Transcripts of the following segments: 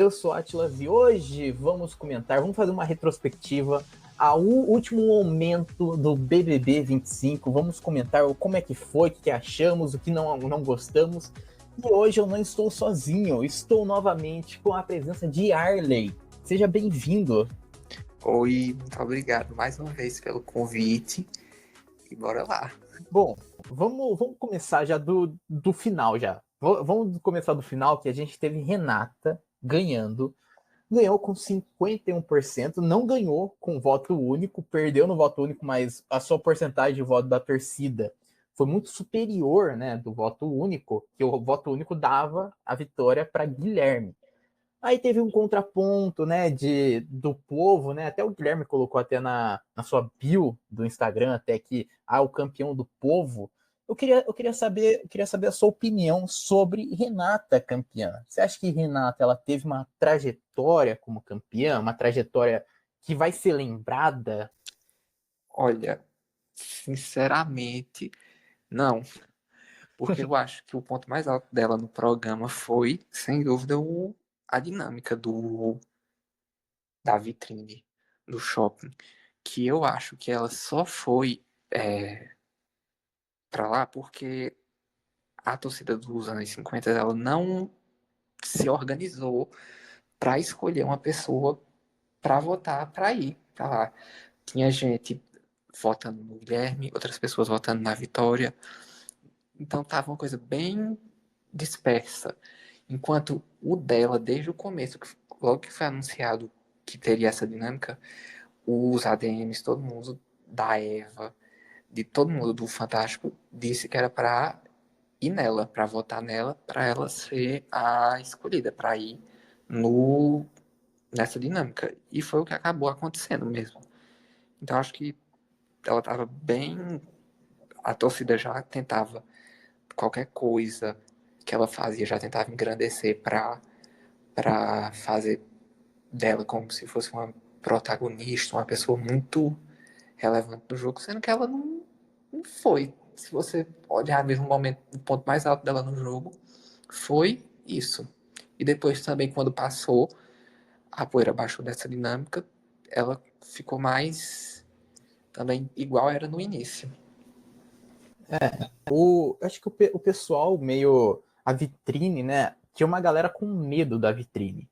Eu sou Atlas e hoje vamos fazer uma retrospectiva ao último momento do BBB 25. Vamos comentar como é que foi, o que achamos, o que não gostamos. E hoje eu não estou sozinho, estou novamente com a presença de Arley. Seja bem-vindo. Oi, muito obrigado mais uma vez pelo convite e bora lá. Bom, vamos começar já do final já. Vamos começar do final, que a gente teve Renata ganhou com 51%, não ganhou com voto único, perdeu no voto único, mas a sua porcentagem de voto da torcida foi muito superior, né, do voto único, que o voto único dava a vitória para Guilherme. Aí teve um contraponto, né, do povo, né, até o Guilherme colocou até na sua bio do Instagram, até que, o campeão do povo. Eu queria saber a sua opinião sobre Renata campeã. Você acha que Renata, ela teve uma trajetória como campeã, uma trajetória que vai ser lembrada? Olha, sinceramente, não. Porque eu acho que o ponto mais alto dela no programa foi, sem dúvida, a dinâmica da vitrine do shopping. Que eu acho que ela só foi pra lá porque a torcida dos anos 50 ela não se organizou para escolher uma pessoa para votar para ir pra lá. Tinha gente votando no Guilherme, outras pessoas votando na Vitória. Então tava uma coisa bem dispersa. Enquanto o dela, desde o começo, logo que foi anunciado que teria essa dinâmica, os ADMs, todo mundo, da Eva, de todo mundo do Fantástico, disse que era para ir nela, para votar nela, para ela ser a escolhida, para ir no, nessa dinâmica. E foi o que acabou acontecendo mesmo. Então acho que ela estava bem. A torcida já tentava qualquer coisa que ela fazia, já tentava engrandecer para fazer dela como se fosse uma protagonista, uma pessoa muito relevante do jogo, sendo que ela não foi. Se você olhar mesmo o ponto mais alto dela no jogo foi isso. E depois também, quando passou, a poeira baixou dessa dinâmica, ela ficou mais também igual era no início. Acho que o pessoal meio. A vitrine, né? Tinha uma galera com medo da vitrine.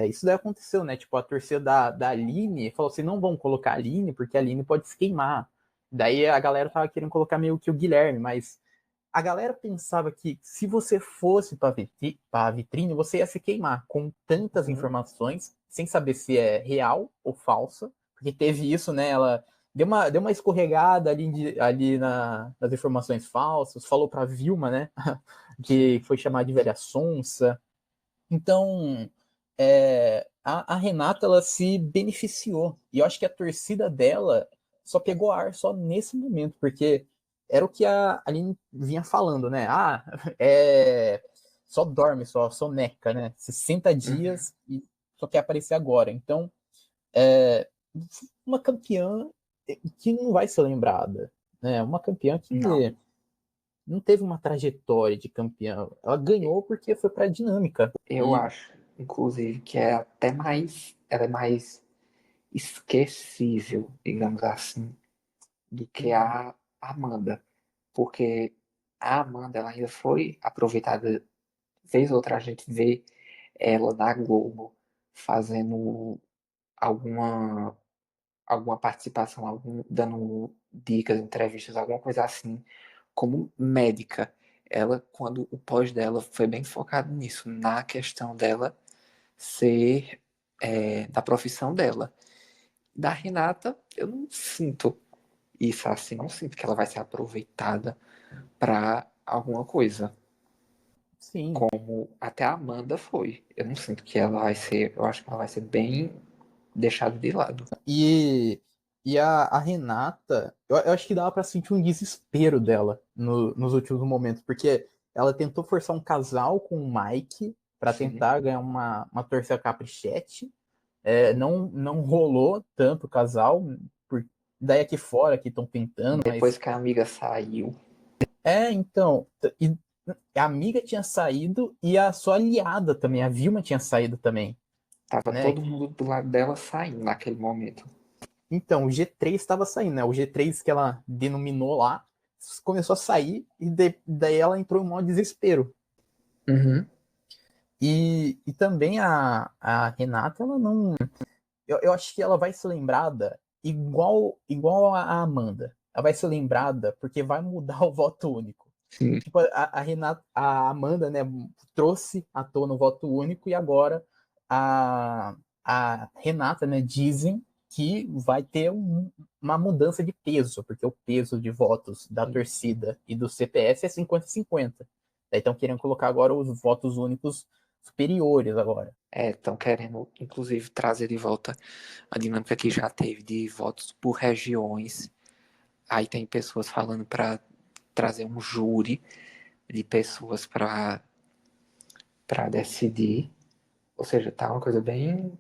Isso daí aconteceu, né? Tipo, a torcida da Aline falou assim: não vão colocar a Aline, porque a Aline pode se queimar. Daí a galera tava querendo colocar meio que o Guilherme, mas a galera pensava que se você fosse para a vitrine, você ia se queimar com tantas Uhum. informações, sem saber se é real ou falsa, porque teve isso, né? Ela deu uma escorregada ali nas informações falsas, falou para Vilma, né? Que Sim. foi chamada de velha sonsa. Então, a Renata, ela se beneficiou. E eu acho que a torcida dela só pegou ar só nesse momento, porque era o que a Aline vinha falando, né? Só dorme, só neca, né? 60 Uhum. dias e só quer aparecer agora. Então, é, uma campeã que não vai ser lembrada, né? Uma campeã que Não. não teve uma trajetória de campeã. Ela ganhou porque foi pra dinâmica. Eu E acho, inclusive, que é até mais. Ela é mais esquecível, digamos assim, do que a Amanda. Porque a Amanda ela ainda foi aproveitada, vez ou outra a gente vê ela na Globo fazendo alguma, alguma participação, dando dicas, entrevistas, alguma coisa assim, como médica. Ela, quando o pós dela foi bem focado nisso, na questão dela ser da profissão dela. Da Renata, eu não sinto isso assim, não sinto que ela vai ser aproveitada para alguma coisa, sim, como até a Amanda foi. Eu não sinto que ela vai ser, eu acho que ela vai ser bem deixada de lado. E, e a Renata, eu acho que dava pra sentir um desespero dela nos últimos momentos, porque ela tentou forçar um casal com o Mike pra Sim. tentar ganhar uma torcida caprichete. Não rolou tanto o casal, por, daí aqui fora que estão tentando, mas. Depois que a amiga saiu, Então. A amiga tinha saído e a sua aliada também, a Vilma tinha saído também, Tava né? todo mundo do lado dela saindo naquele momento. Então, o G3 estava saindo, né? O G3 que ela denominou lá começou a sair e daí ela entrou em maior desespero. Uhum. E também a Renata, ela não. Eu acho que ela vai ser lembrada igual a Amanda. Ela vai ser lembrada porque vai mudar o voto único. Sim. Tipo, a Renata, a Amanda, né, trouxe à tona o voto único e agora a Renata, né, dizem que vai ter uma mudança de peso, porque o peso de votos da torcida e do CPF é 50-50. Daí estão querendo colocar agora os votos únicos superiores agora. Estão querendo, inclusive, trazer de volta a dinâmica que já teve de votos por regiões. Aí tem pessoas falando para trazer um júri de pessoas para decidir. Ou seja, tá uma coisa bem.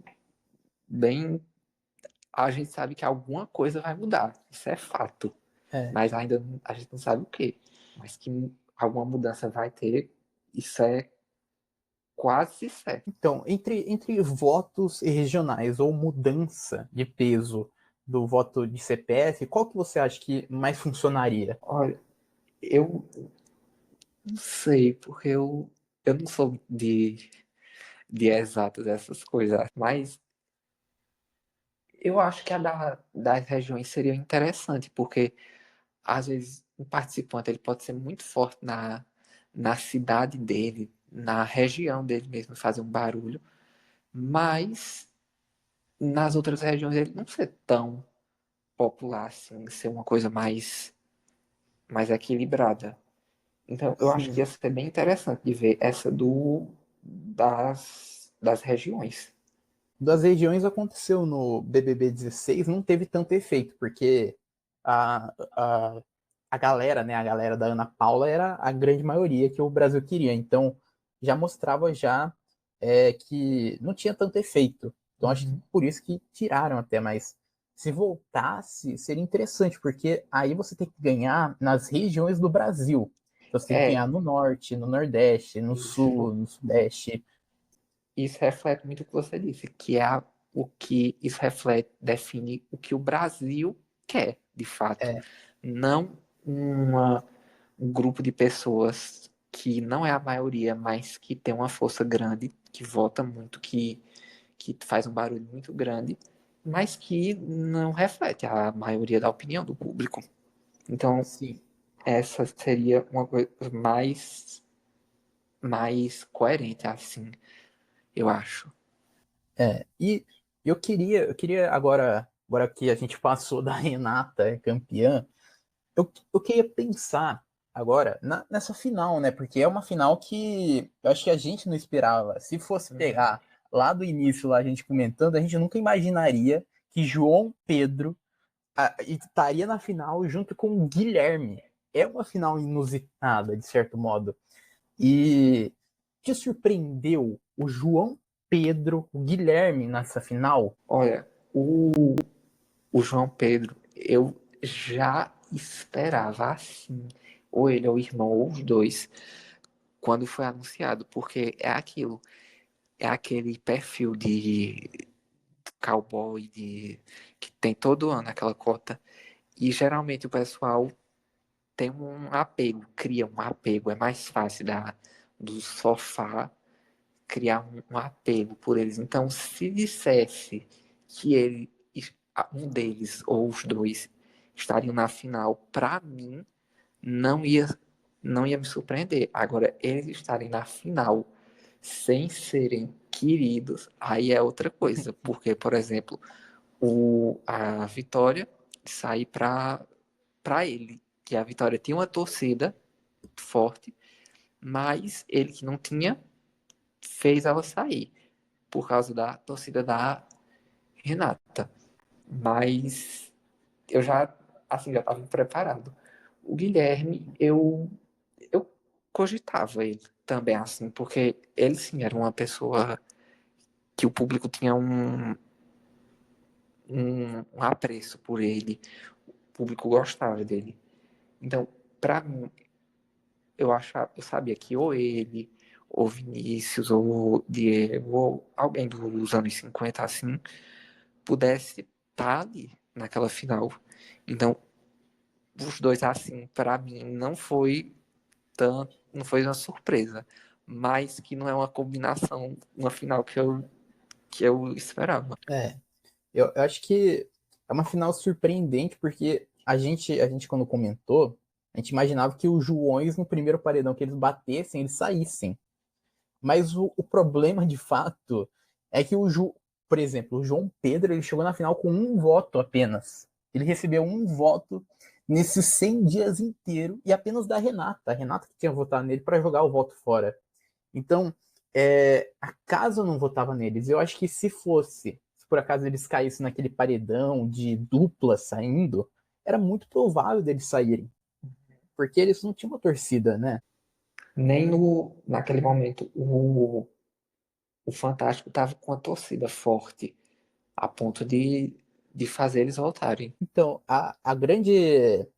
A gente sabe que alguma coisa vai mudar, isso é fato. É. Mas ainda a gente não sabe o quê. Mas que alguma mudança vai ter, isso é quase certo. Então, entre votos regionais ou mudança de peso do voto de CPF, qual que você acha que mais funcionaria? Olha, eu não sei, porque eu não sou de exatas dessas coisas, mas eu acho que a das regiões seria interessante, porque às vezes um participante ele pode ser muito forte na cidade dele, na região dele mesmo, fazer um barulho, mas nas outras regiões ele não ser tão popular assim, ser uma coisa mais equilibrada. Então eu acho que Sim. ia ser bem interessante de ver essa das regiões. Das regiões aconteceu no BBB 16, não teve tanto efeito, porque a, a, a galera, né, a galera da Ana Paula era a grande maioria que o Brasil queria, então já mostrava já que não tinha tanto efeito. Então acho que Uhum. por isso que tiraram até, mas se voltasse seria interessante, porque aí você tem que ganhar nas regiões do Brasil. Então você tem que É, ganhar no norte, no nordeste, no sul, isso. no sudeste. Isso reflete muito o que você disse, que é o que isso reflete, define o que o Brasil quer, de fato. É, Não um grupo de pessoas que não é a maioria, mas que tem uma força grande, que vota muito, que faz um barulho muito grande, mas que não reflete a maioria da opinião do público. Então, sim. essa seria uma coisa mais coerente, assim, eu acho. E eu queria agora que a gente passou da Renata campeã, eu queria pensar agora nessa final, né? Porque é uma final que eu acho que a gente não esperava. Se fosse Uhum. pegar lá do início, lá a gente comentando, a gente nunca imaginaria que João Pedro estaria na final junto com o Guilherme. É uma final inusitada, de certo modo. E te surpreendeu o João Pedro, o Guilherme nessa final? Olha, o João Pedro, eu já esperava assim, ou ele ou o irmão, ou os dois, quando foi anunciado, porque é aquilo, é aquele perfil de cowboy que tem todo ano aquela cota, e geralmente o pessoal tem um apego, cria um apego, é mais fácil do sofá criar um apego por eles. Então, se dissesse que um deles ou os dois estariam na final, para mim não ia não ia me surpreender. Agora, eles estarem na final sem serem queridos, aí é outra coisa, porque, por exemplo, a Vitória sair para ele, que a Vitória tinha uma torcida forte, mas ele que não tinha fez ela sair por causa da torcida da Renata. Mas eu já, assim, já estava preparado. O Guilherme, eu cogitava ele também, assim, porque ele sim era uma pessoa que o público tinha um apreço por ele, o público gostava dele. Então, para mim, eu sabia que ou ele, ou Vinícius, ou Diego, ou alguém dos anos 50 assim, pudesse estar ali naquela final. Então, os dois, assim, para mim, não foi uma surpresa, mas que não é uma combinação, uma final que eu esperava. É, eu acho que é uma final surpreendente, porque a gente quando comentou, a gente imaginava que os Joões, no primeiro paredão que eles batessem, eles saíssem. Mas o problema, de fato, é que por exemplo, o João Pedro, ele chegou na final com um voto apenas. Ele recebeu um voto nesses 100 dias inteiro e apenas da Renata. A Renata que tinha votado nele para jogar o voto fora. Então, a casa não votava neles. Eu acho que se por acaso eles caíssem naquele paredão de dupla saindo, era muito provável deles saírem. Porque eles não tinham uma torcida, né? Nem no, naquele momento o Fantástico estava com a torcida forte, a ponto de fazer eles voltarem. Então, a grande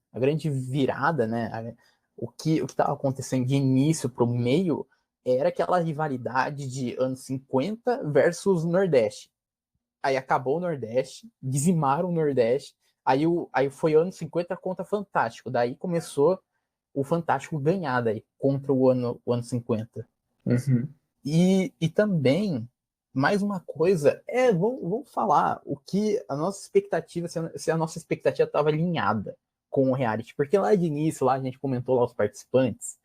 virada, né? O que estava acontecendo de início para o meio era aquela rivalidade de anos 50 versus Nordeste. Aí acabou o Nordeste, dizimaram o Nordeste, aí foi anos 50 contra Fantástico. Daí começou o Fantástico ganhar daí, contra o ano 50. Uhum. E também, mais uma coisa, vamos falar o que a nossa expectativa, se a nossa expectativa estava alinhada com o reality. Porque lá de início, lá a gente comentou lá os participantes,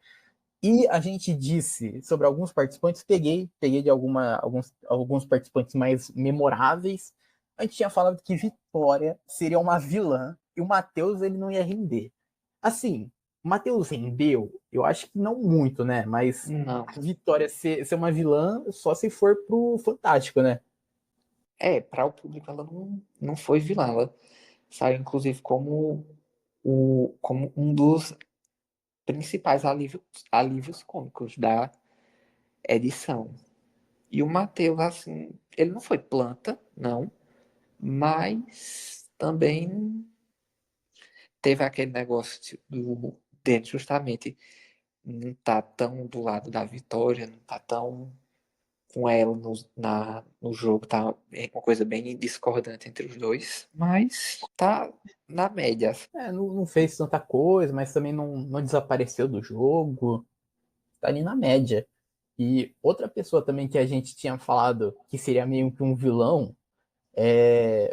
e a gente disse sobre alguns participantes, peguei de alguns participantes mais memoráveis. A gente tinha falado que Vitória seria uma vilã e o Matheus ele não ia render. Assim, o Matheus rendeu, eu acho que não muito, né? Mas Não. Vitória ser uma vilã só se for pro Fantástico, né? Para o público ela não foi vilã. Ela saiu, inclusive, como um dos principais alívios cômicos da edição. E o Matheus, assim, ele não foi planta, não, mas também teve aquele negócio dele justamente não tá tão do lado da vitória, não tá tão com ela no jogo, tá uma coisa bem discordante entre os dois, mas tá na média. Não fez tanta coisa, mas também não desapareceu do jogo. Tá ali na média. E outra pessoa também que a gente tinha falado que seria meio que um vilão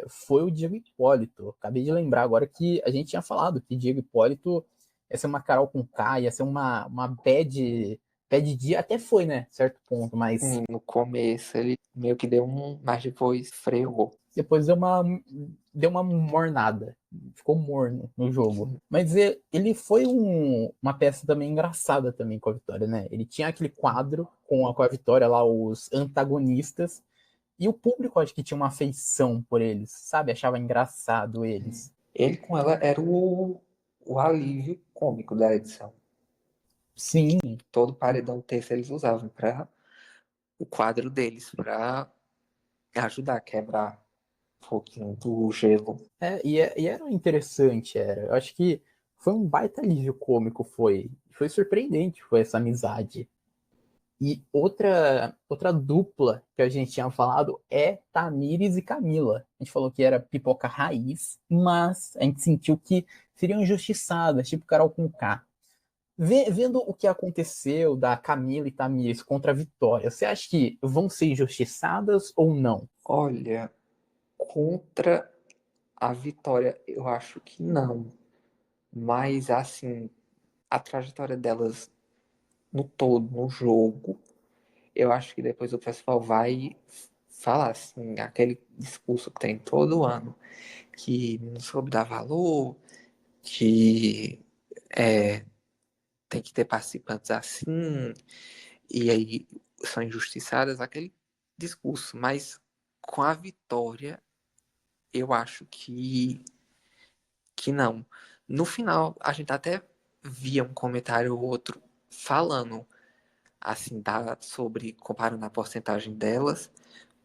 foi o Diego Hipólito. Acabei de lembrar agora que a gente tinha falado que Diego Hipólito ia ser uma Carol com K, ia ser uma bad dia, até foi, né? Certo ponto, mas No começo ele meio que deu mas depois freou. depois deu uma mornada. Ficou morno no jogo. Mas ele foi uma peça também engraçada também com a Vitória, né? Ele tinha aquele quadro com a Vitória lá, os antagonistas, e o público acho que tinha uma afeição por eles, sabe? Achava engraçado eles. Ele com ela era o alívio cômico da edição. Sim, Todo paredão terço eles usavam para o quadro deles, para ajudar a quebrar um pouquinho do gelo. e era interessante, era. Eu acho que foi um baita alívio cômico, foi surpreendente, foi essa amizade. E outra dupla que a gente tinha falado é Tamires e Camila. A gente falou que era pipoca raiz, mas a gente sentiu que seriam injustiçadas, tipo Carol com K. Vendo o que aconteceu da Camila e Tamires contra a Vitória, você acha que vão ser injustiçadas ou não? Olha, contra a vitória, eu acho que não. Mas, assim, a trajetória delas no todo, no jogo, eu acho que depois o pessoal vai falar, assim, aquele discurso que tem todo ano, que não soube dar valor, que é, tem que ter participantes assim, e aí são injustiçadas, aquele discurso. Mas com a vitória, eu acho que não. No final, a gente até via um comentário ou outro falando assim sobre comparando a porcentagem delas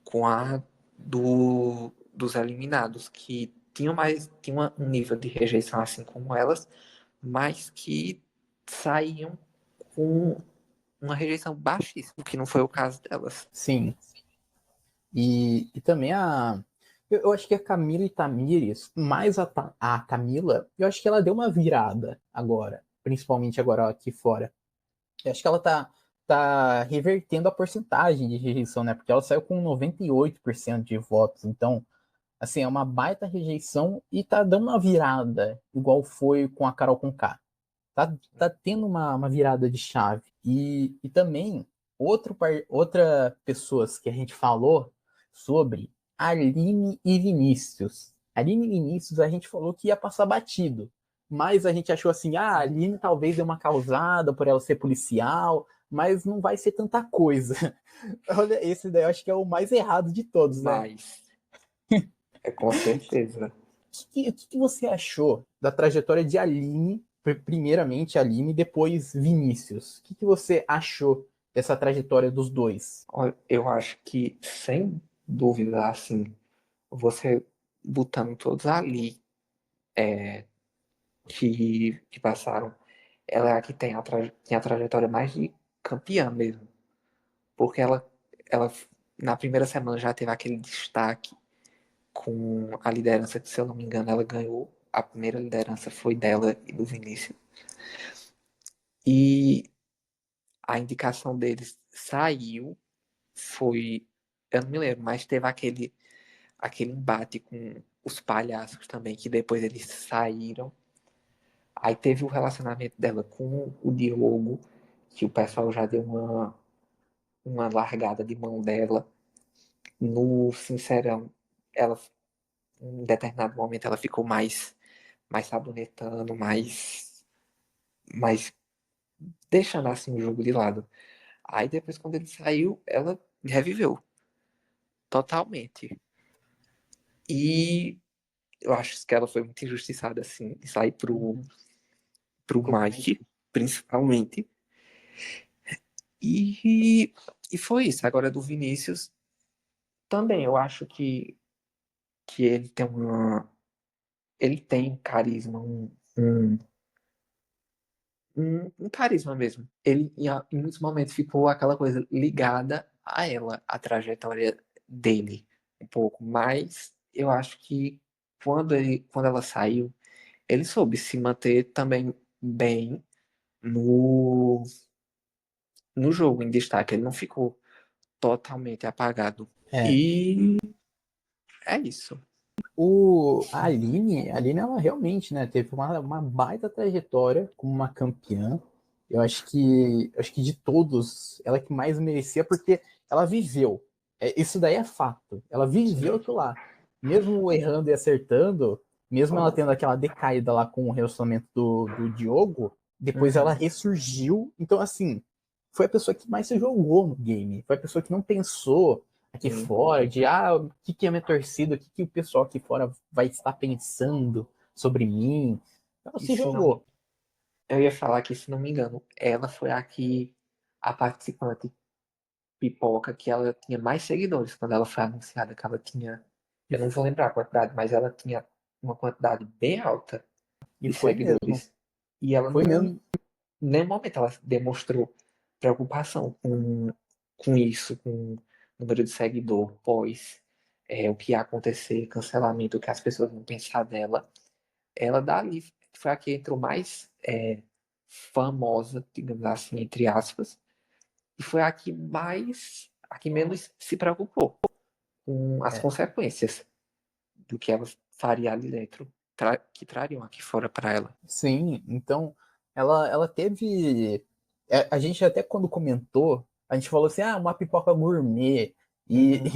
com a dos eliminados que tinham um nível de rejeição assim como elas, mas que saíam com uma rejeição baixíssima, o que não foi o caso delas. Sim. E também eu acho que a Camila e Tamires, mais a Camila, eu acho que ela deu uma virada agora, principalmente agora aqui fora. Eu acho que ela tá revertendo a porcentagem de rejeição, né? Porque ela saiu com 98% de votos. Então, assim, é uma baita rejeição e tá dando uma virada, igual foi com a Carol Conká. Tá tendo uma virada de chave. E também, outra pessoas que a gente falou sobre Aline e Vinícius. Aline e Vinícius a gente falou que ia passar batido. Mas a gente achou assim, a Aline talvez dê uma causada por ela ser policial, mas não vai ser tanta coisa. Olha, esse daí eu acho que é o mais errado de todos, né? Mas, com certeza. O que você achou da trajetória de Aline, primeiramente Aline, depois Vinícius? O que você achou dessa trajetória dos dois? Olha, eu acho que, sem dúvida, assim, você botando todos ali que passaram, ela é a que tem a trajetória mais de campeã mesmo. Porque ela, na primeira semana, já teve aquele destaque com a liderança, que, se eu não me engano, ela ganhou. A primeira liderança foi dela e do Vinícius. E a indicação deles saiu, foi. Eu não me lembro, mas teve aquele embate com os palhaços também, que depois eles saíram. Aí teve o relacionamento dela com o Diogo, que o pessoal já deu uma largada de mão dela. No Sincerão, ela, em determinado momento, ela ficou mais sabonetando, mais deixando assim o jogo de lado. Aí depois, quando ele saiu, ela reviveu totalmente. E eu acho que ela foi muito injustiçada, assim, de sair pro Mike, principalmente. E, e foi isso. Agora do Vinícius, também eu acho que ele tem um carisma, um carisma mesmo. Ele, em muitos momentos, ficou aquela coisa ligada a ela, a trajetória dele, um pouco. Mas eu acho que quando ela saiu, ele soube se manter também bem no, no jogo, em destaque. Ele não ficou totalmente apagado. É, E é isso. a Aline, ela realmente, né, teve uma baita trajetória como uma campeã. Eu acho que de todos, ela que mais merecia, porque ela viveu. Isso daí é fato. Ela viveu aquilo lá. Mesmo errando e acertando, mesmo ela tendo aquela decaída lá com o relacionamento do Diogo, depois ela Uhum. ressurgiu. Então, assim, foi a pessoa que mais se jogou no game. Foi a pessoa que não pensou aqui Sim. fora de o que é minha torcida, o que o pessoal aqui fora vai estar pensando sobre mim. Ela E se se não, jogou. eu ia falar que, se não me engano, ela foi a participante pipoca que ela tinha mais seguidores quando ela foi anunciada, que ela tinha, eu não vou lembrar a quantidade, mas ela tinha uma quantidade bem alta E de foi mesmo. seguidores. E ela Foi não, mesmo. em nenhum momento ela demonstrou preocupação com isso, com o número de seguidor, pós o que ia acontecer, cancelamento, o que as pessoas vão pensar dela. Ela dali foi a que entrou mais famosa, digamos assim, entre aspas, e foi a que menos se preocupou com as É, consequências do que ela faria ali dentro, que trariam aqui fora para ela. sim, então ela teve. A gente até quando comentou, a gente falou assim, uma pipoca gourmet. E, Uhum.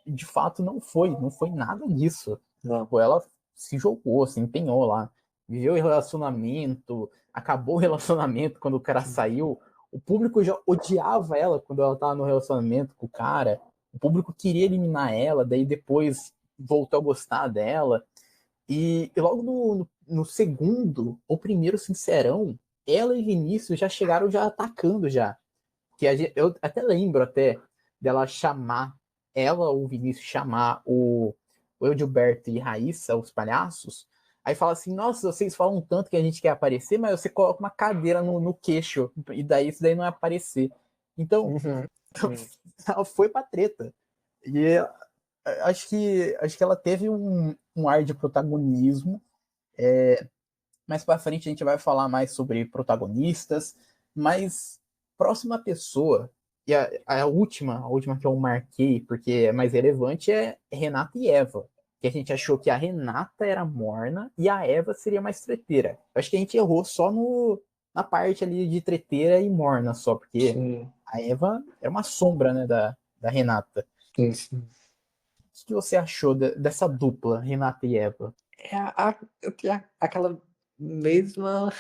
e de fato não foi nada disso. Não. Pô, ela se jogou, se empenhou lá, viveu o relacionamento, acabou o relacionamento quando o cara saiu. O público já odiava ela quando ela tava no relacionamento com o cara. O público queria eliminar ela, daí depois voltou a gostar dela. E logo no segundo, ou primeiro Sincerão, ela e Vinícius já chegaram já atacando já. Eu até lembro até dela chamar, ela ou o Vinícius chamar o Edilberto e Raíssa, os palhaços, Aí fala assim, nossa, vocês falam tanto que a gente quer aparecer, mas você coloca uma cadeira no queixo, e daí isso daí não é aparecer. Então, Uhum. Sim. ela foi pra treta. E acho que ela teve um ar de protagonismo. Mais pra frente a gente vai falar mais sobre protagonistas, mas próxima pessoa, e a última que eu marquei, porque é mais relevante, é Renata e Eva. Que a gente achou que a Renata era morna e a Eva seria mais treteira. Eu acho que a gente errou só na parte ali de treteira e morna só, porque Sim. a Eva é uma sombra, né, da Renata. Sim, sim. O que você achou dessa dupla, Renata e Eva? Eu tinha aquela mesma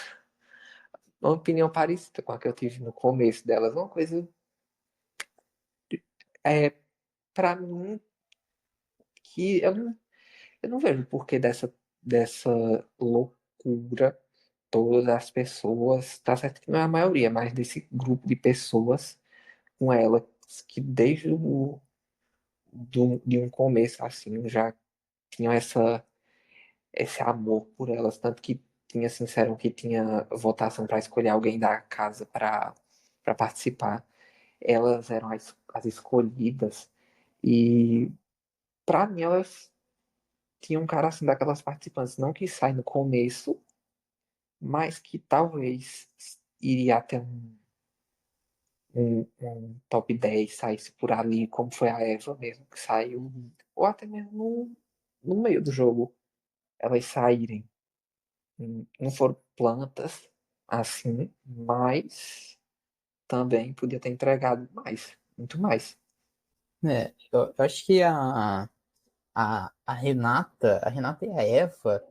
opinião parecida com a que eu tive no começo delas. Uma coisa, é, para mim, que eu não vejo o porquê dessa loucura. Todas as pessoas, tá certo que não é a maioria, mas desse grupo de pessoas com ela, que desde de um começo, assim, já tinham esse amor por elas, tanto que tinha, sincero, que tinha votação para escolher alguém da casa para participar. Elas eram as escolhidas e para mim elas tinham um cara assim daquelas participantes, não que sai no começo, mas que talvez iria até um top 10 saísse por ali, como foi a Eva mesmo, que saiu, ou até mesmo no meio do jogo, elas saírem. Não foram plantas assim, mas também podia ter entregado mais, muito mais. Eu acho que a Renata e a Eva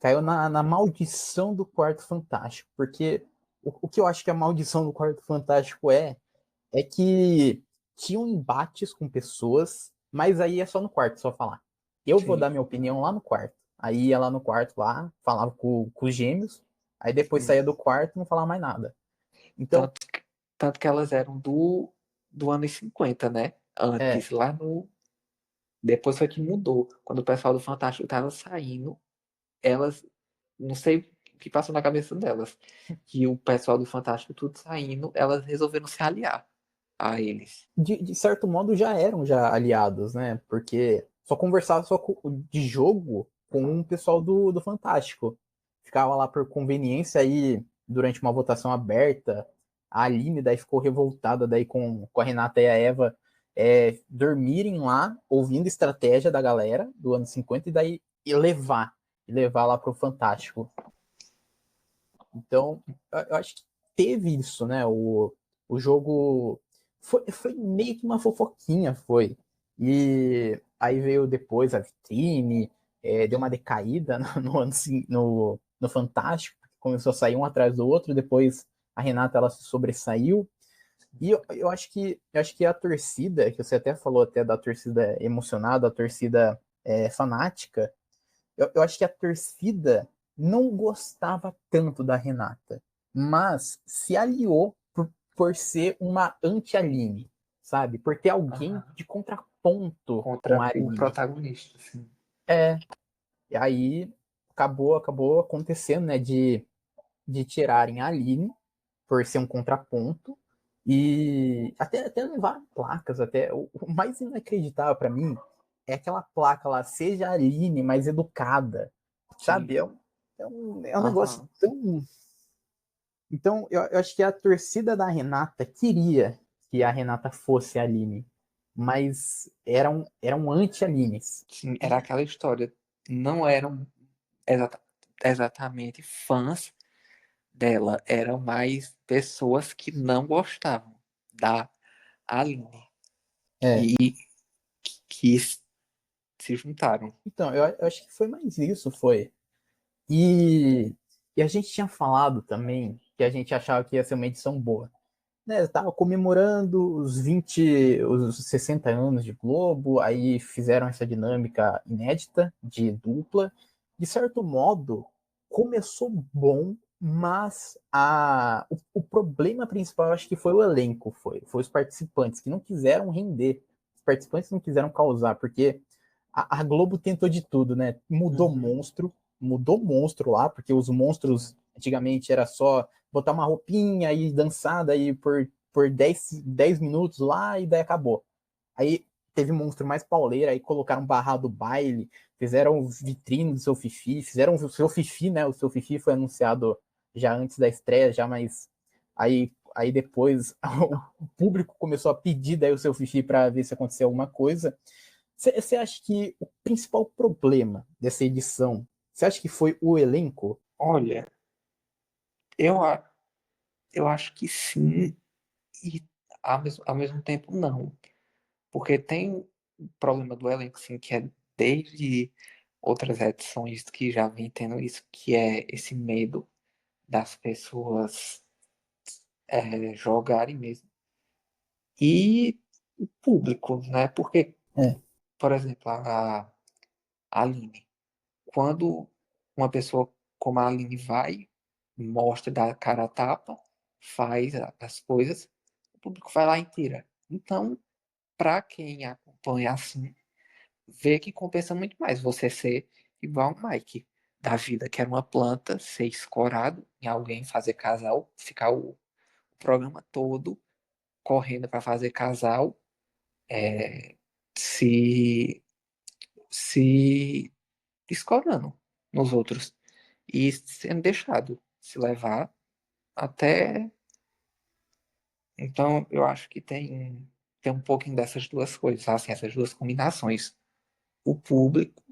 caiu na maldição do Quarto Fantástico, porque o que eu acho que a maldição do Quarto Fantástico é que tinham embates com pessoas, mas aí é só no quarto, só falar. Eu vou Sim, dar minha opinião lá no quarto. Aí ia lá no quarto, lá, falava com os gêmeos, aí depois sim. saía do quarto e não falava mais nada. Então, Tanto, tanto que elas eram do ano 50, né? é, Antes, lá no. Depois foi que mudou. Quando o pessoal do Fantástico tava saindo, elas. Não sei o que passou na cabeça delas. Que o pessoal do Fantástico tudo saindo, elas resolveram se aliar a eles. de certo modo já eram já aliados, né? Porque só conversava de jogo com o pessoal do Fantástico. Ficava lá por conveniência aí durante uma votação aberta. A Aline daí ficou revoltada daí com a Renata e a Eva dormirem lá, ouvindo estratégia da galera do ano 50 e daí e levar lá pro Fantástico. Então, eu acho que teve isso, né? O jogo foi meio que uma fofoquinha, foi. E aí veio depois a vitrine, deu uma decaída no, ano, no Fantástico, começou a sair um atrás do outro, depois a Renata ela se sobressaiu. E eu acho que a torcida, que você até falou até da torcida emocionada, a torcida fanática, eu acho que a torcida não gostava tanto da Renata, mas se aliou por ser uma anti-Aline, sabe? Por ter alguém Aham. de contraponto com Contra a o Aline. protagonista, assim. É, e aí acabou acontecendo, né, de tirarem a Aline por ser um contraponto e até levaram placas, até o mais inacreditável para mim é aquela placa lá, seja a Aline mais educada, sabe? Sim. É um negócio Aham. tão. Então, eu acho que a torcida da Renata queria que a Renata fosse a Aline, mas eram anti-Alines. Sim, era E, aquela história. Não eram exata- exatamente fãs dela, eram mais pessoas que não gostavam da Aline é, e que se juntaram. então, eu acho que foi mais isso, foi. E a gente tinha falado também que a gente achava que ia ser uma edição boa. Né, tava comemorando os 60 anos de Globo, aí fizeram essa dinâmica inédita de dupla. De certo modo, começou bom, mas o problema principal eu acho que foi o elenco, foi os participantes que não quiseram render. Os participantes não quiseram causar, porque a Globo tentou de tudo, né? Mudou Uhum. monstro, mudou monstro lá, porque os monstros antigamente era só botar uma roupinha e dançar daí por 10 minutos lá e daí acabou. Aí teve monstro mais pauleira, aí colocaram barra do baile, fizeram vitrine do seu Fifi, fizeram o seu Fifi, né? O seu Fifi foi anunciado já antes da estreia, já, mas aí depois o público começou a pedir daí o seu Fifi para ver se acontecia alguma coisa. Você acha que o principal problema dessa edição, você acha que foi o elenco? Olha, eu, eu acho que sim, e ao mesmo tempo não. Porque tem o problema do elenco, sim, que é desde outras edições que já vem tendo isso, que é esse medo das pessoas jogarem mesmo. E o público, né? Porque, É, por exemplo, a Aline, quando uma pessoa como a Aline vai, mostra da cara a tapa, faz as coisas, o público vai lá e tira. Então, para quem acompanha assim, vê que compensa muito mais você ser igual o Mike da vida, que era uma planta, ser escorado em alguém, fazer casal, ficar o programa todo correndo para fazer casal, é, se, se escorando nos outros e sendo deixado se levar até. Então, eu acho que tem um pouquinho dessas duas coisas, assim, essas duas combinações. O público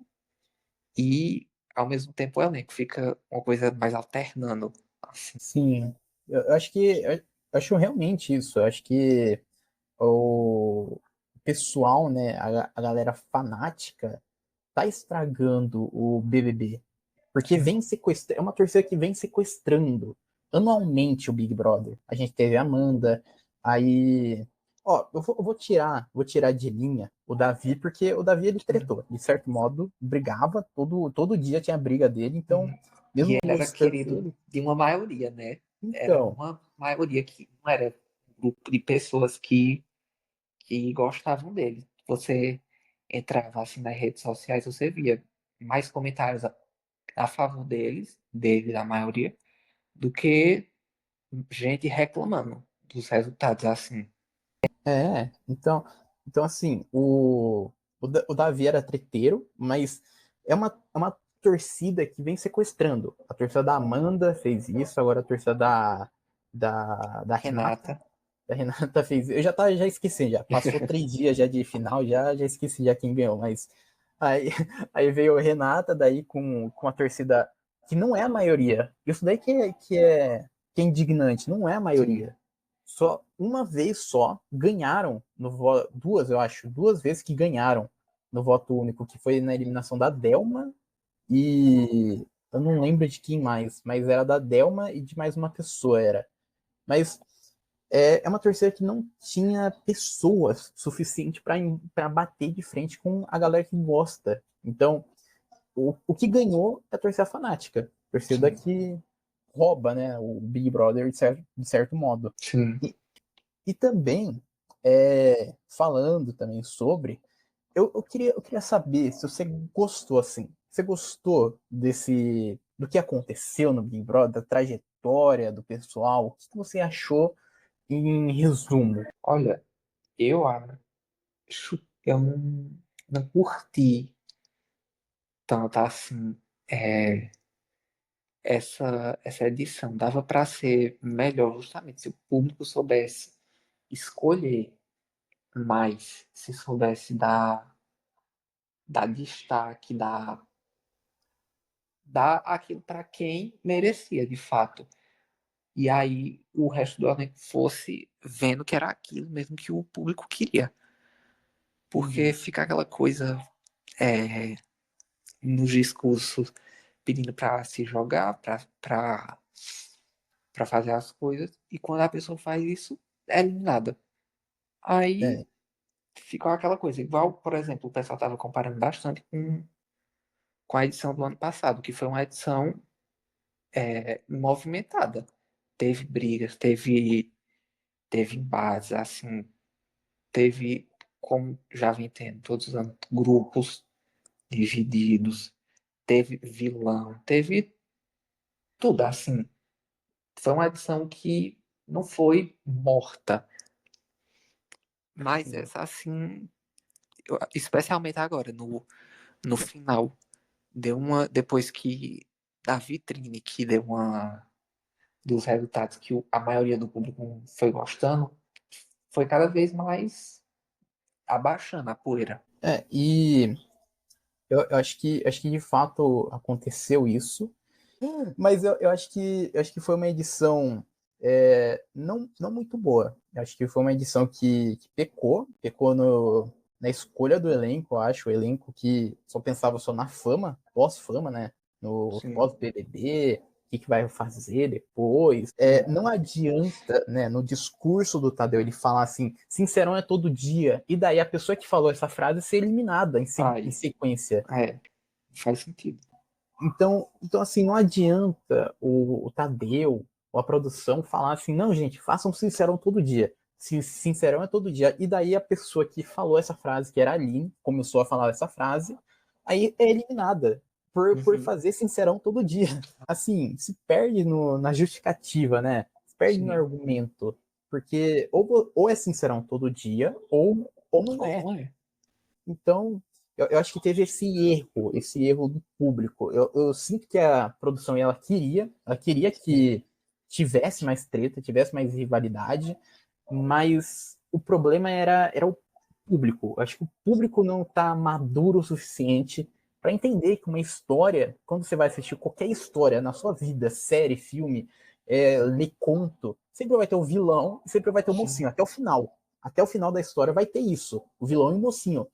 e, ao mesmo tempo, o elenco. Fica uma coisa mais alternando, assim. sim. Eu acho que eu acho realmente isso. Eu acho que o pessoal, né, a galera fanática tá estragando o BBB. Porque Sim. vem sequestrando, é uma torcida que vem sequestrando anualmente o Big Brother. A gente teve a Amanda, aí, ó, eu vou tirar de linha o Davi, porque o Davi ele tretou, de certo modo, brigava, todo dia tinha briga dele, então, Uhum. E mesmo ele era gostando querido dele, de uma maioria, né? Era então, uma maioria que não era um grupo de pessoas que gostavam dele. Você entrava assim nas redes sociais, você via mais comentários a favor dele, da maioria, do que gente reclamando dos resultados, assim. então assim, o Davi era treteiro, mas é uma torcida que vem sequestrando. A torcida da Amanda fez isso, agora a torcida da Renata. Renata. A Renata fez. Já esqueci, já. Passou 3 dias já de final, já esqueci já quem ganhou, mas aí, aí veio a Renata, daí com a torcida que não é a maioria. Isso daí que é indignante, não é a Sim. maioria. Só uma vez só ganharam no voto, duas, eu acho, duas vezes que ganharam no voto único, que foi na eliminação da Delma e eu não lembro de quem mais, mas era da Delma e de mais uma pessoa era. Mas é uma torcida que não tinha pessoas suficiente para bater de frente com a galera que gosta. Então, o que ganhou é a torcida fanática, a torcida Sim. que rouba, né, o Big Brother de certo modo. Sim. E também, falando também sobre, eu queria saber se você gostou assim. Você gostou do que aconteceu no Big Brother, da trajetória do pessoal? O que você achou em resumo? Olha, eu acho que eu não curti tanto assim é, essa edição. Dava para ser melhor justamente se o público soubesse escolher mais, se soubesse dar destaque, dar aquilo para quem merecia, de fato. E aí o resto do elenco fosse vendo que era aquilo mesmo que o público queria. Porque Uhum. fica aquela coisa é, nos discursos pedindo para se jogar, para fazer as coisas, e quando a pessoa faz isso, é eliminada. Aí É, ficou aquela coisa, igual, por exemplo, o pessoal estava comparando bastante com a edição do ano passado, que foi uma edição movimentada. Teve brigas, teve embates, assim, teve, como já vem tendo todos os anos, grupos divididos, teve vilão, teve tudo, assim. Foi uma edição que não foi morta, mas Sim. essa, assim, especialmente agora, no final, deu uma, depois que, da vitrine, que deu uma, dos resultados que a maioria do público foi gostando, foi cada vez mais abaixando a poeira. E eu acho que de fato aconteceu isso. Mas eu acho que foi uma edição não muito boa. Eu acho que foi uma edição que pecou na escolha do elenco, eu acho. O elenco que só pensava só na fama, pós-fama, né? No Sim, pós-BBB, o que vai fazer depois. sim. Não adianta, né, no discurso do Tadeu, ele falar assim, sincerão é todo dia, e daí a pessoa que falou essa frase ser eliminada em Faz. sequência. É, faz sentido. Então assim, não adianta o Tadeu ou a produção falar assim, não, gente, façam Sincerão todo dia. Sincerão é todo dia. E daí a pessoa que falou essa frase, que era a Aline, começou a falar essa frase, aí é eliminada por Uhum. fazer Sincerão todo dia. Assim, se perde na justificativa, né? Se perde no Sim. argumento. Porque ou é Sincerão todo dia, ou não Ou é. não é. Então, eu acho que teve esse erro do público. Eu sinto que a produção ela queria Sim. que tivesse mais treta, tivesse mais rivalidade, mas o problema era o público. Eu acho que o público não está maduro o suficiente para entender que uma história, quando você vai assistir qualquer história na sua vida, série, filme, ler conto, sempre vai ter o vilão e sempre vai ter o Sim. mocinho, até o final. Até o final da história vai ter isso, o vilão e o mocinho.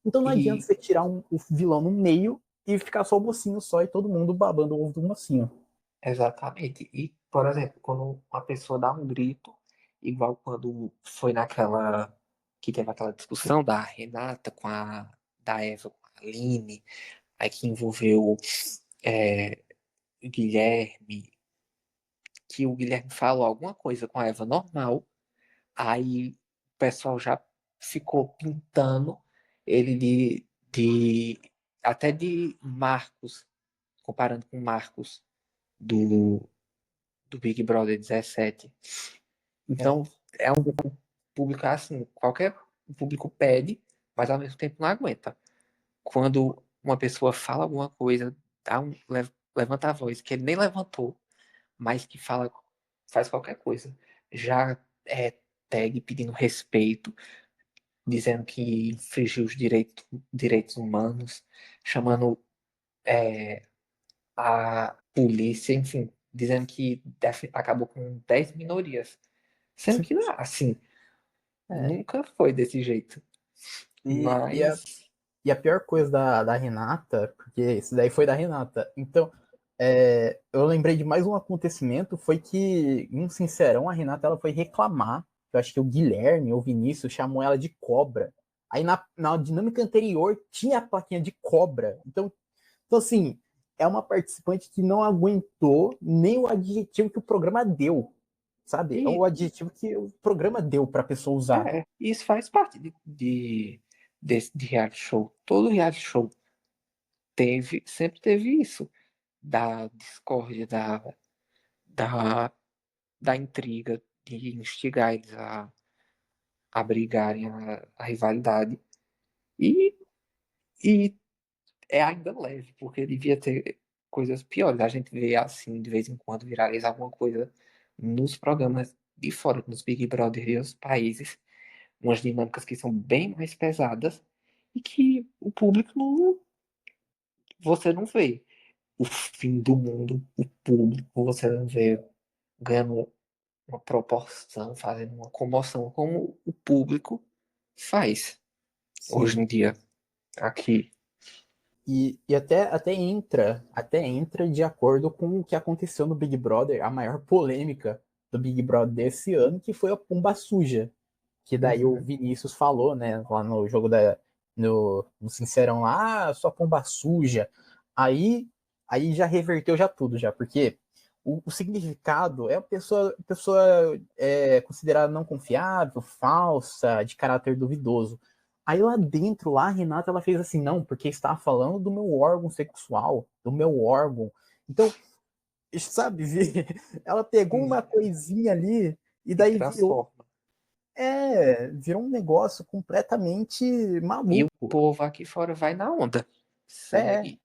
Então não adianta E você tirar o vilão no meio e ficar só o mocinho só e todo mundo babando o ovo do mocinho. exatamente. E, por exemplo, quando uma pessoa dá um grito, igual quando foi naquela que teve aquela discussão da Renata com a da Eva com a Aline, aí que envolveu é, o Guilherme, que o Guilherme falou alguma coisa com a Eva normal, aí o pessoal já ficou pintando ele de até de Marcos, comparando com Marcos do, do Big Brother 17. É, Então, é um público assim, qualquer público pede, mas ao mesmo tempo não aguenta. Quando uma pessoa fala alguma coisa, levanta a voz, que ele nem levantou, mas que fala, faz qualquer coisa. Já é tag pedindo respeito, dizendo que infringiu os direitos humanos, chamando a polícia, enfim, dizendo que acabou com 10 minorias. Sendo que, não, assim, é. nunca foi desse jeito. E, e, a, Mas, e a pior coisa da Renata, porque isso daí foi da Renata. Então, eu lembrei de mais um acontecimento, foi que, em Sincerão, a Renata ela foi reclamar. Eu acho que o Guilherme ou o Vinícius chamou ela de cobra. Aí na dinâmica anterior tinha a plaquinha de cobra. Então, assim, é uma participante que não aguentou nem o adjetivo que o programa deu, sabe? É o e, adjetivo que o programa deu para a pessoa usar. isso faz parte de reality show. Todo reality show sempre teve isso. Da discórdia, da, da intriga, de instigar eles a brigarem, a rivalidade. E, e é ainda leve, porque devia ter coisas piores. A gente vê assim, de vez em quando, viraliza alguma coisa nos programas de fora, nos Big Brother e os países, umas dinâmicas que são bem mais pesadas e que o público não, você não vê o fim do mundo, o público, você não vê ganhando uma proporção, fazendo uma comoção como o público faz hoje Sim. em dia aqui. E até entra de acordo com o que aconteceu no Big Brother, a maior polêmica do Big Brother desse ano, que foi a Pumba Suja. Que daí o Uhum. Vinícius falou, né, lá no jogo no Sincerão lá, sua pomba suja. Aí, aí já reverteu já tudo já, porque o significado é a pessoa considerada não confiável, falsa, de caráter duvidoso. Aí lá dentro, lá, a Renata, ela fez assim, não, porque estava falando do meu órgão sexual, do meu órgão. Então, sabe, ela pegou uma coisinha ali e E daí transforma. virou um negócio completamente E o maluco. povo aqui fora vai na onda. É, Segue.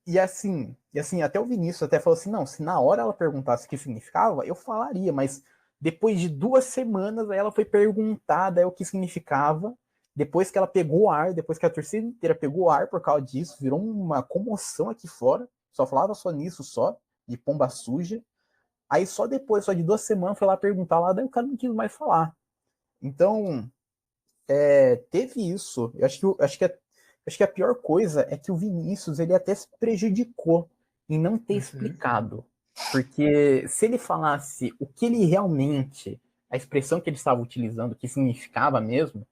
e assim, até o Vinícius até falou assim, não, se na hora ela perguntasse o que significava, eu falaria, mas depois de 2 semanas, aí ela foi perguntada o que significava, depois que ela pegou o ar, depois que a torcida inteira pegou o ar por causa disso, virou uma comoção aqui fora, só falava só nisso, só, de pomba suja, aí só depois, só de 2 semanas, foi lá perguntar lá, daí o cara não quis mais falar. Então, teve isso. Eu acho que a pior coisa é que o Vinícius ele até se prejudicou em não ter Uhum. explicado. Porque se ele falasse o que ele realmente, a expressão que ele estava utilizando, o que significava mesmo,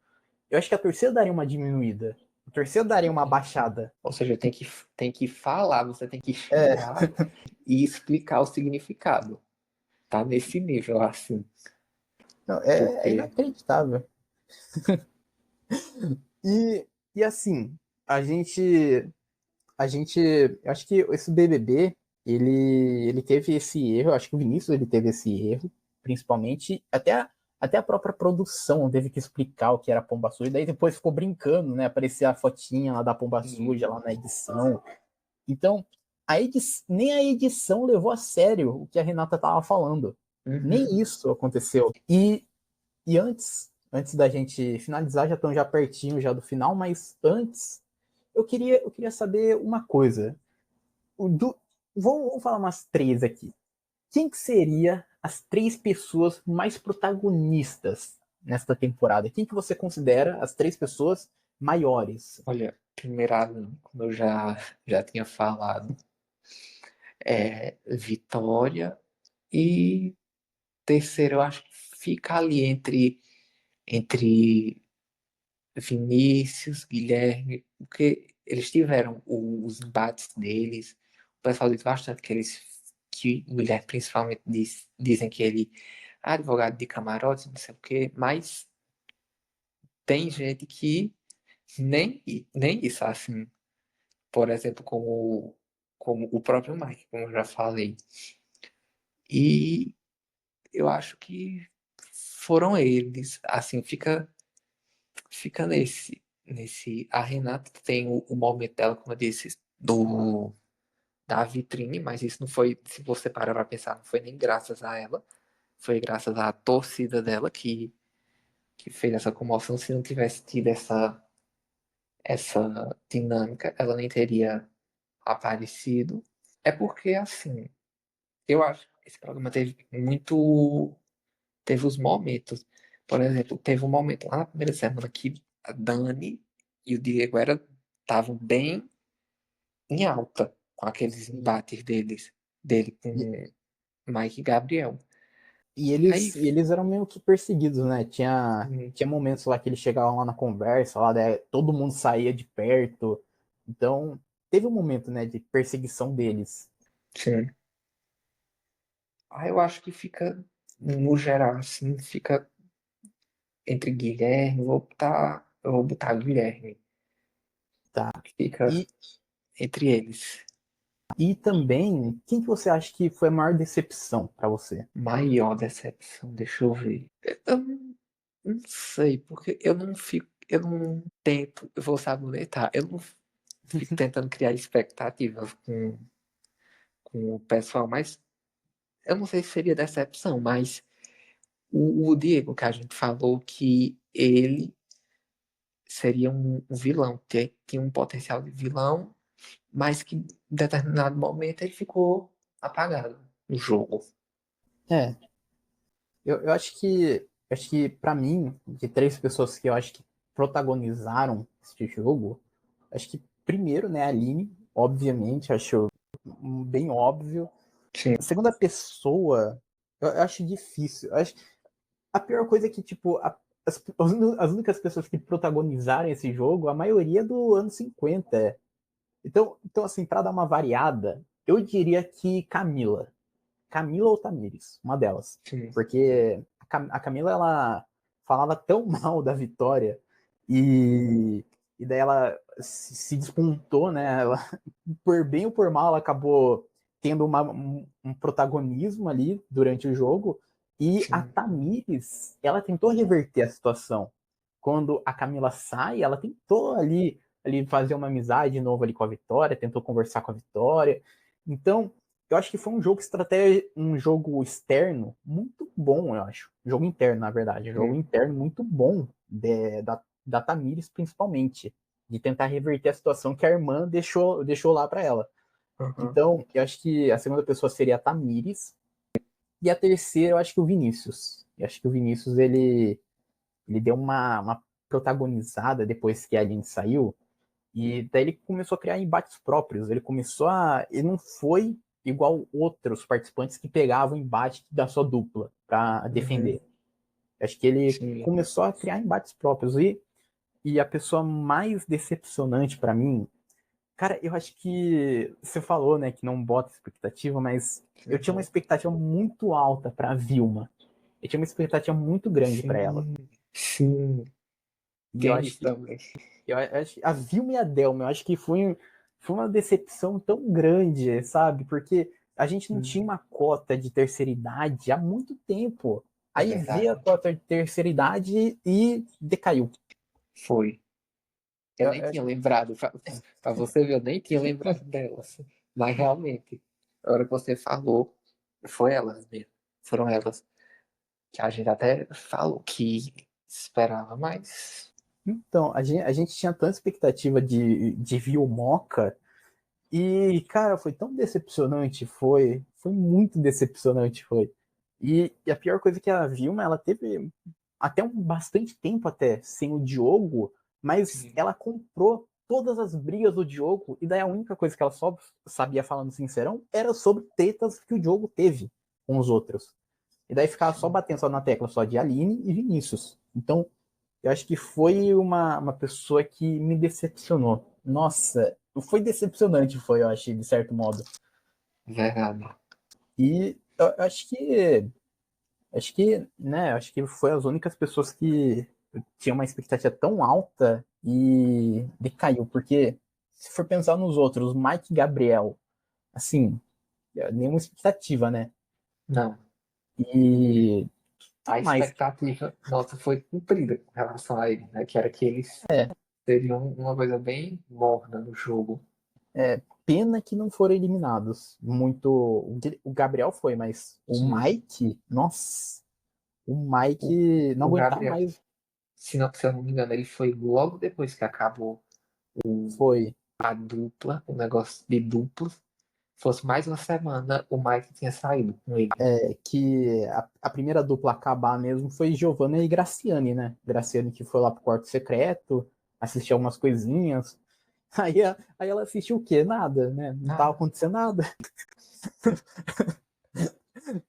eu acho que a torcida daria uma diminuída. A torcida daria uma baixada. Ou seja, tem que falar, você tem que É, chegar e explicar o significado. Tá nesse nível, assim. não, é Porque. inacreditável. E assim, a gente eu acho que esse BBB, ele teve esse erro, eu acho que o Vinícius ele teve esse erro, principalmente, até a própria produção teve que explicar o que era pomba suja, daí depois ficou brincando, né, aparecia a fotinha lá da pomba suja lá na edição. Então, nem a edição levou a sério o que a Renata tava falando. Uhum. Nem isso aconteceu. E antes da gente finalizar, já estão já pertinho já do final, mas antes eu queria saber uma coisa. Vamos falar umas três aqui. Quem que seria as três pessoas mais protagonistas nesta temporada? Quem que você considera as três pessoas maiores? Olha, primeiro, como eu já tinha falado, Vitória. E terceiro, eu acho que fica ali entre Vinícius, Guilherme, porque eles tiveram os embates deles. O pessoal diz bastante que o Guilherme principalmente dizem que ele é advogado de camarote, não sei o quê, mas tem gente que nem isso, assim, por exemplo, como o próprio Mike, como eu já falei. E eu acho que foram eles, assim, fica a Renata tem o momento dela, como eu disse, da vitrine, mas isso não foi, se você parar pra pensar, não foi nem graças a ela, foi graças à torcida dela que fez essa comoção. Se não tivesse tido essa dinâmica, ela nem teria aparecido. É porque, assim, eu acho que esse programa teve os momentos. Por exemplo, teve um momento lá na primeira semana que a Dani e o Diego estavam bem em alta com aqueles Sim. embates dele E, com Mike e Gabriel. e Aí, eles, e eles eram meio que perseguidos, né? Tinha, hum, tinha momentos lá que eles chegavam lá na conversa, lá, né, todo mundo saía de perto. Então, teve um momento, né, de perseguição deles. sim. Aí eu acho que fica, no geral, assim, fica entre Guilherme, eu vou botar Guilherme, Tá. fica E, entre eles. e também, quem que você acha que foi a maior decepção pra você? Maior decepção, deixa eu ver. Eu não sei, porque eu não tento, eu vou sabonetar, eu não fico tentando criar expectativas com o pessoal, mas eu não sei se seria decepção, mas o Diego, que a gente falou que ele seria um vilão, tinha um potencial de vilão, mas que em determinado momento ele ficou apagado no jogo. É, eu acho que para mim, de três pessoas que eu acho que protagonizaram este jogo, acho que primeiro, né, a Aline, obviamente, acho bem óbvio. Sim, A segunda pessoa, eu acho difícil. Eu acho, a pior coisa é que, tipo, as únicas pessoas que protagonizaram esse jogo, a maioria é do ano 50. Então assim, para dar uma variada, eu diria que Camila ou Tamires, uma delas. sim. Porque a Camila, ela falava tão mal da Vitória. E, e daí ela se despontou, né? Ela, por bem ou por mal, ela acabou tendo um protagonismo ali durante o jogo. E a Sim. Tamires, ela tentou reverter a situação. Quando a Camila sai, ela tentou ali fazer uma amizade de novo ali com a Vitória, tentou conversar com a Vitória. Então, eu acho que foi um jogo estratégia, um jogo externo muito bom, eu acho. Jogo interno, na verdade. Jogo interno muito bom da Tamires, principalmente. De tentar reverter a situação que a irmã deixou lá para ela. Uhum. Então, eu acho que a segunda pessoa seria a Tamires. E a terceira, eu acho que o Vinícius. Eu acho que o Vinícius, ele deu uma protagonizada depois que a Aline saiu. E daí ele começou a criar embates próprios. Ele começou a. Ele não foi igual outros participantes que pegavam o embate da sua dupla para Uhum. defender. Acho que ele Sim. começou a criar embates próprios. E a pessoa mais decepcionante para mim, cara, eu acho que você falou, né, que não bota expectativa, mas eu tinha uma Uhum. expectativa muito alta para Vilma. Eu tinha uma expectativa muito grande para ela. Sim. Sim. E eu Tem acho isso que também. a Vilma e a Delma, eu acho que foi uma decepção tão grande, sabe? Porque a gente não tinha Uhum. uma cota de terceira idade há muito tempo. É Aí veio a verdade. cota de terceira idade e decaiu. Foi. Eu nem Eu tinha acho que lembrado, pra você ver, eu nem tinha lembrado delas. Mas realmente, a hora que você falou, foi elas mesmo. Foram elas. Que a gente até falou que esperava mais. então, a gente tinha tanta expectativa de Vilmoca e, cara, foi tão decepcionante, foi muito decepcionante, foi. E a pior coisa é que a Vilma, ela teve até bastante tempo até sem o Diogo, mas Sim. ela comprou todas as brigas do Diogo, e daí a única coisa que ela só sabia falar no Sincerão era sobre tretas que o Diogo teve com os outros. E daí ficava só Sim. batendo só na tecla só de Aline e Vinícius. Então, eu acho que foi uma pessoa que me decepcionou. Nossa, foi decepcionante, foi, eu acho, de certo modo. Verdade. E eu acho que, né, acho que foi as únicas pessoas que tinham uma expectativa tão alta e decaiu, porque se for pensar nos outros, Mike e Gabriel, assim, nenhuma expectativa, né? Não. E A quem mais? expectativa nossa foi cumprida com relação a ele, né? Que era que eles teriam uma coisa bem morna no jogo. Pena que não foram eliminados. Muito. O Gabriel foi, mas o Sim. Mike, nossa, o O, Mike não o aguentava Gabriel, mais. se eu não me engano, ele foi logo depois que acabou Foi. a dupla, o negócio de duplos. Fosse mais uma semana, o Mike tinha saído com ele. Que a primeira dupla a acabar mesmo foi Giovanna e Graciane, né? Graciane que foi lá pro quarto secreto, assistiu algumas coisinhas. Aí ela assistiu o quê? Nada, né? Não tava Nada. acontecendo nada.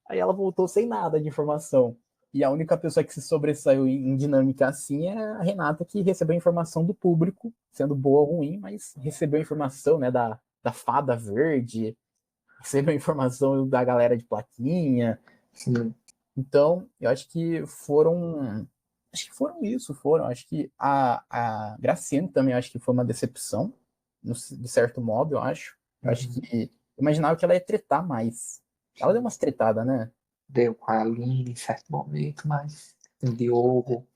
Aí ela voltou sem nada de informação. E a única pessoa que se sobressaiu em dinâmica assim é a Renata, que recebeu informação do público, sendo boa ou ruim, mas recebeu informação, né, da Fada Verde, recebeu informação da galera de plaquinha. Sim. Então, eu acho que foram. Acho que foram isso, foram. Acho que a Graciane também acho que foi uma decepção, de certo modo, eu acho. Eu acho Uhum. que. Eu imaginava que ela ia tretar mais. Ela deu Sim. umas tretadas, né? Deu com a Aline em certo momento, mas o Diogo.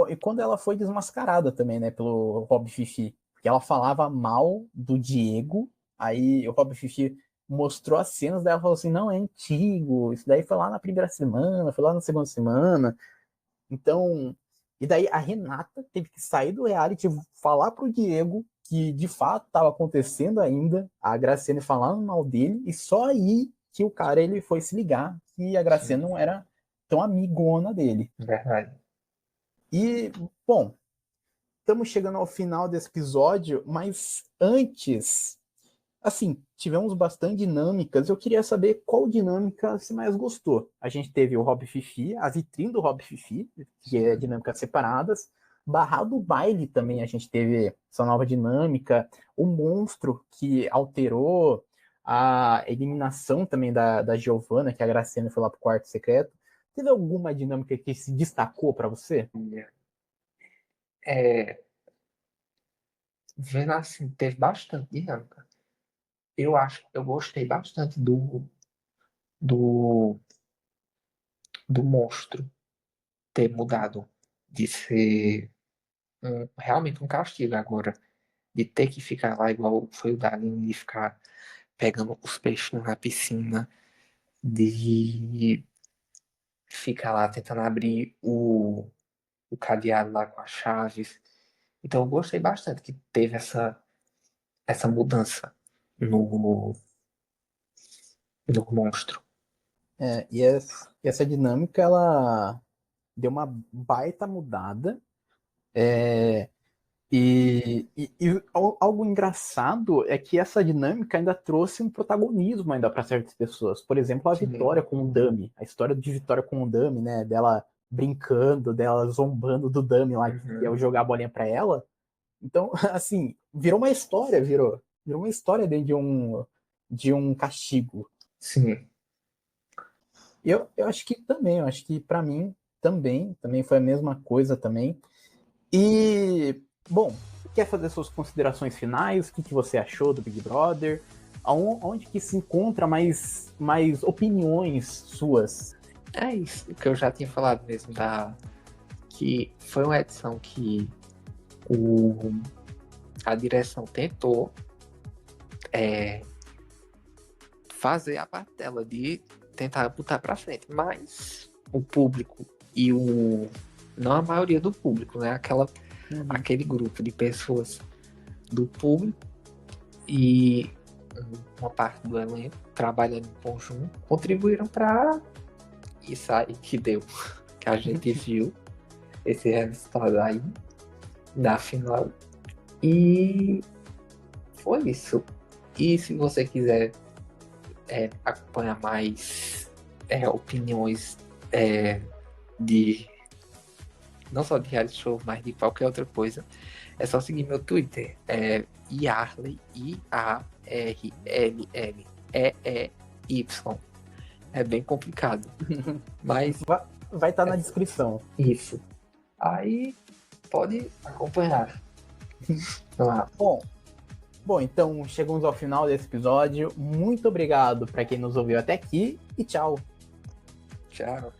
E quando ela foi desmascarada também, né, pelo Rob Fifi. Porque ela falava mal do Diego, aí o Rob Fifi mostrou as cenas dela e falou assim: não, é antigo, isso daí foi lá na primeira semana, foi lá na segunda semana. Então, e daí a Renata teve que sair do reality, falar pro Diego que de fato estava acontecendo ainda, a Graciane falando mal dele, e só aí que o cara ele foi se ligar que a Graciane Sim, não era tão amigona dele. verdade. E, bom, estamos chegando ao final desse episódio, mas antes, assim, tivemos bastante dinâmicas. Eu queria saber qual dinâmica você mais gostou. A gente teve o Rob Fifi, a vitrine do Rob Fifi, que é Sim, dinâmicas separadas. Barrado Baile também a gente teve essa nova dinâmica. O monstro que alterou a eliminação também da Giovanna, que a Graciana foi lá pro quarto secreto. Teve alguma dinâmica que se destacou para você? é, vendo assim, teve bastante dinâmica. Eu gostei bastante do, do monstro ter mudado de ser realmente um castigo agora, de ter que ficar lá igual foi o Dalin, de ficar pegando os peixes na piscina, de ficar lá tentando abrir o cadeado lá com as chaves. Então eu gostei bastante que teve essa mudança no, no monstro. Essa dinâmica, ela deu uma baita mudada. Algo engraçado é que essa dinâmica ainda trouxe um protagonismo ainda para certas pessoas. Por exemplo, a Sim. Vitória com o Dami, a história de Vitória com o Dami, né? Dela brincando, dela zombando do Dami lá, que é o jogar a bolinha para ela. Então, assim, virou uma história, virou uma história dentro de um castigo. Sim. Eu acho que também, eu acho que para mim também foi a mesma coisa também. E, bom, quer fazer suas considerações finais? O que você achou do Big Brother? Onde que se encontra mais opiniões suas? É isso que eu já tinha falado mesmo, que foi uma edição que a direção tentou fazer a parte dela de tentar botar pra frente, mas o público não a maioria do público, né? Aquele grupo de pessoas do público e uma parte do elenco trabalhando em conjunto contribuíram para isso aí que deu, que a gente viu esse resultado aí da final. E foi isso. E se você quiser acompanhar mais opiniões de não só de reality show, mas de qualquer outra coisa, é só seguir meu Twitter. Yarley, IARLLEEY. É bem complicado. Mas vai estar na descrição. Isso. Aí pode acompanhar. Lá. Bom, então chegamos ao final desse episódio. Muito obrigado para quem nos ouviu até aqui e tchau. Tchau.